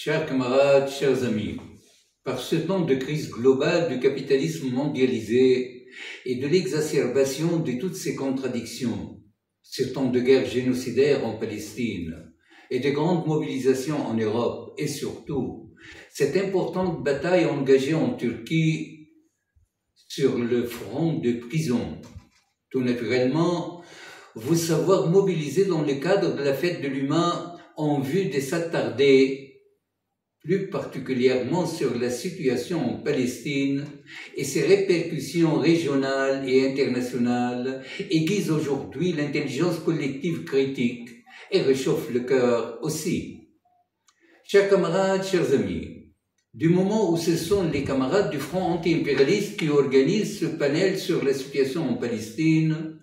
Chers camarades, chers amis, par ce temps de crise globale du capitalisme mondialisé et de l'exacerbation de toutes ces contradictions, ce temps de guerre génocidaire en Palestine et de grandes mobilisations en Europe et surtout cette importante bataille engagée en Turquie sur le front de prison, tout naturellement, vous savoir mobiliser dans le cadre de la fête de l'humain en vue de s'attarder plus particulièrement sur la situation en Palestine et ses répercussions régionales et internationales aiguisent aujourd'hui l'intelligence collective critique et réchauffent le cœur aussi. Chers camarades, chers amis, du moment où ce sont les camarades du Front anti-impérialiste qui organisent ce panel sur la situation en Palestine,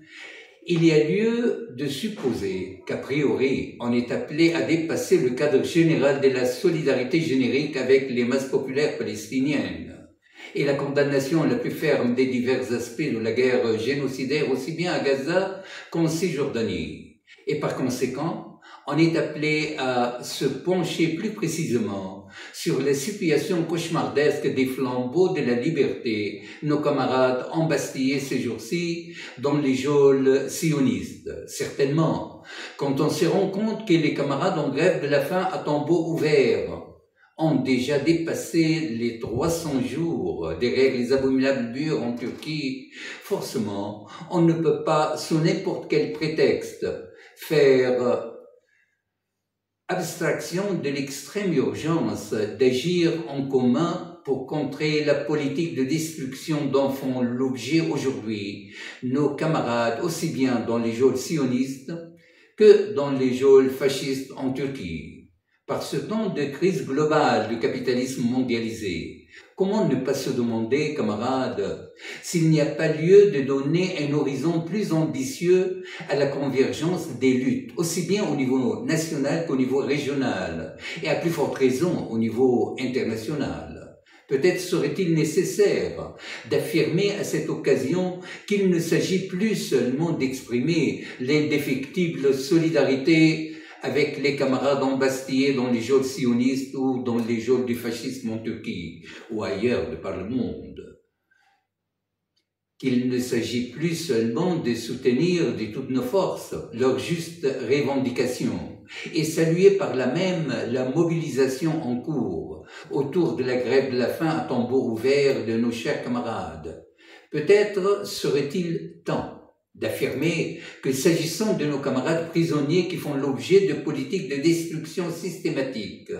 il y a lieu de supposer qu'a priori, on est appelé à dépasser le cadre général de la solidarité générique avec les masses populaires palestiniennes et la condamnation la plus ferme des divers aspects de la guerre génocidaire aussi bien à Gaza qu'en Cisjordanie. Et par conséquent, on est appelé à se pencher plus précisément sur la situation cauchemardesque des flambeaux de la liberté, nos camarades embastillés ces jours-ci dans les geôles sionistes. Certainement, quand on se rend compte que les camarades en grève de la faim à tombeau ouvert ont déjà dépassé les 300 jours derrière les abominables murs en Turquie, forcément, on ne peut pas, sous n'importe quel prétexte, faire abstraction de l'extrême urgence d'agir en commun pour contrer la politique de destruction dont font l'objet aujourd'hui nos camarades aussi bien dans les geôles sionistes que dans les geôles fascistes en Turquie. Par ce temps de crise globale du capitalisme mondialisé, comment ne pas se demander, camarades, s'il n'y a pas lieu de donner un horizon plus ambitieux à la convergence des luttes, aussi bien au niveau national qu'au niveau régional, et à plus forte raison au niveau international. Peut-être serait-il nécessaire d'affirmer à cette occasion qu'il ne s'agit plus seulement d'exprimer l'indéfectible solidarité avec les camarades embastillés dans les geôles sionistes ou dans les geôles du fascisme en Turquie ou ailleurs de par le monde. Qu'il ne s'agit plus seulement de soutenir de toutes nos forces leurs justes revendications et saluer par là même la mobilisation en cours autour de la grève de la faim à tambour ouvert de nos chers camarades. Peut-être serait-il temps d'affirmer que s'agissant de nos camarades prisonniers qui font l'objet de politiques de destruction systématique,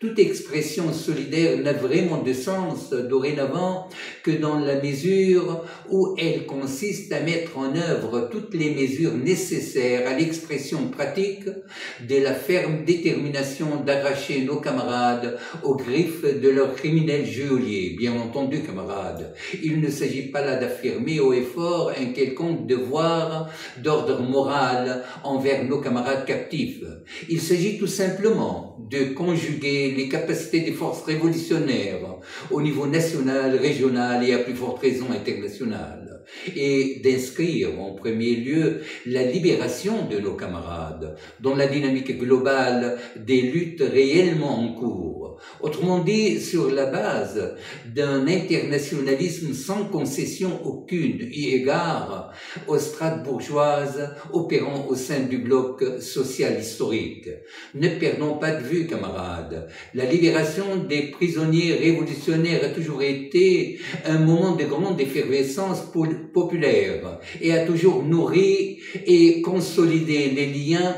toute expression solidaire n'a vraiment de sens dorénavant que dans la mesure où elle consiste à mettre en œuvre toutes les mesures nécessaires à l'expression pratique de la ferme détermination d'arracher nos camarades aux griffes de leurs criminels geôliers. Bien entendu, camarades, il ne s'agit pas là d'affirmer haut et fort un quelconque devoir d'ordre moral envers nos camarades captifs. Il s'agit tout simplement de conjuguer les capacités des forces révolutionnaires au niveau national, régional et à plus forte raison international, et d'inscrire en premier lieu la libération de nos camarades dans la dynamique globale des luttes réellement en cours. Autrement dit, sur la base d'un internationalisme sans concession aucune, eu égard aux strates bourgeoises opérant au sein du bloc social historique. Ne perdons pas de vue, camarades, la libération des prisonniers révolutionnaires a toujours été un moment de grande effervescence populaire et a toujours nourri et consolidé les liens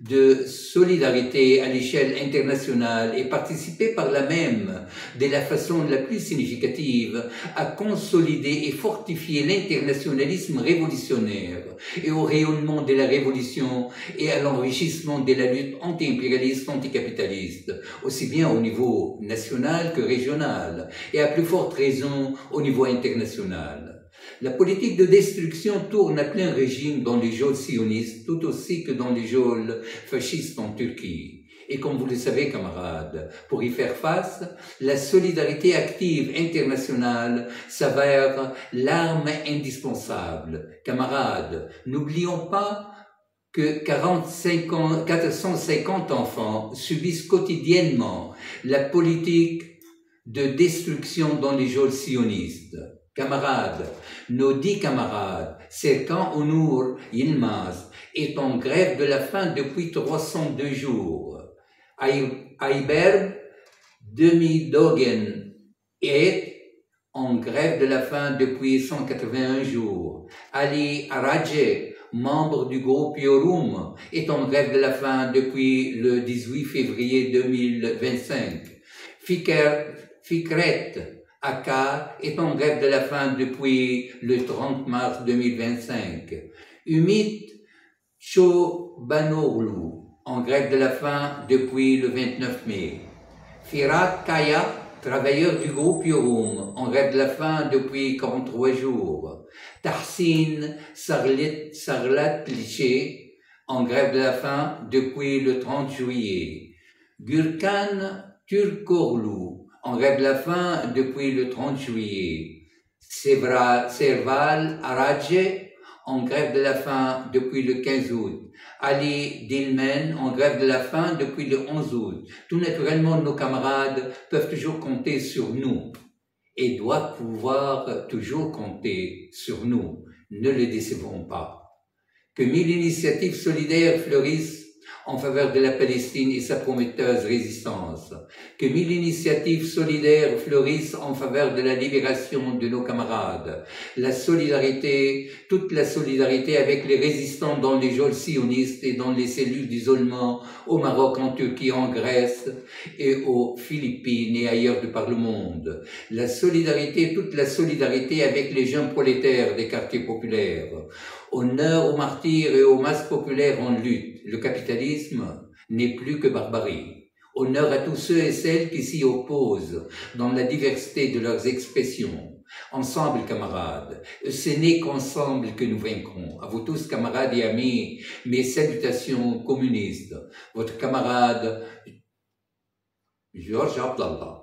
de solidarité à l'échelle internationale et participer par là même, de la façon la plus significative, à consolider et fortifier l'internationalisme révolutionnaire et au rayonnement de la révolution et à l'enrichissement de la lutte anti-impérialiste, anticapitaliste, aussi bien au niveau national que régional et à plus forte raison au niveau international. La politique de destruction tourne à plein régime dans les geôles sionistes, tout aussi que dans les geôles fascistes en Turquie. Et comme vous le savez, camarades, pour y faire face, la solidarité active internationale s'avère l'arme indispensable. Camarades, n'oublions pas que 450 enfants subissent quotidiennement la politique de destruction dans les geôles sionistes. Camarades, nos 10 camarades, Serkan Onur Yilmaz, est en grève de la faim depuis 302 jours. Ayberg Demidogen est en grève de la faim depuis 181 jours. Ali Aradje, membre du groupe Yorum, est en grève de la faim depuis le 18 février 2025. Fikret Akar est en grève de la faim depuis le 30 mars 2025. Umit Chobanoglu, en grève de la faim depuis le 29 mai. Firat Kaya, travailleur du groupe Yorum, en grève de la faim depuis 43 jours. Tahsin Sarlatliche, en grève de la faim depuis le 30 juillet. Gürkan Turkorlu, en grève de la faim depuis le 30 juillet. Serval Aradje, en grève de la faim depuis le 15 août. Ali Dilmen, en grève de la faim depuis le 11 août. Tout naturellement, nos camarades peuvent toujours compter sur nous et doivent pouvoir toujours compter sur nous. Ne les décevons pas. Que 1000 initiatives solidaires fleurissent en faveur de la Palestine et sa prometteuse résistance. Que 1000 initiatives solidaires fleurissent en faveur de la libération de nos camarades. La solidarité, toute la solidarité avec les résistants dans les geôles sionistes et dans les cellules d'isolement au Maroc, en Turquie, en Grèce et aux Philippines et ailleurs de par le monde. La solidarité, toute la solidarité avec les jeunes prolétaires des quartiers populaires. Honneur aux martyrs et aux masses populaires en lutte. Le capitalisme n'est plus que barbarie. Honneur à tous ceux et celles qui s'y opposent dans la diversité de leurs expressions. Ensemble, camarades, ce n'est qu'ensemble que nous vaincrons. À vous tous, camarades et amis, mes salutations communistes. Votre camarade Georges Abdallah.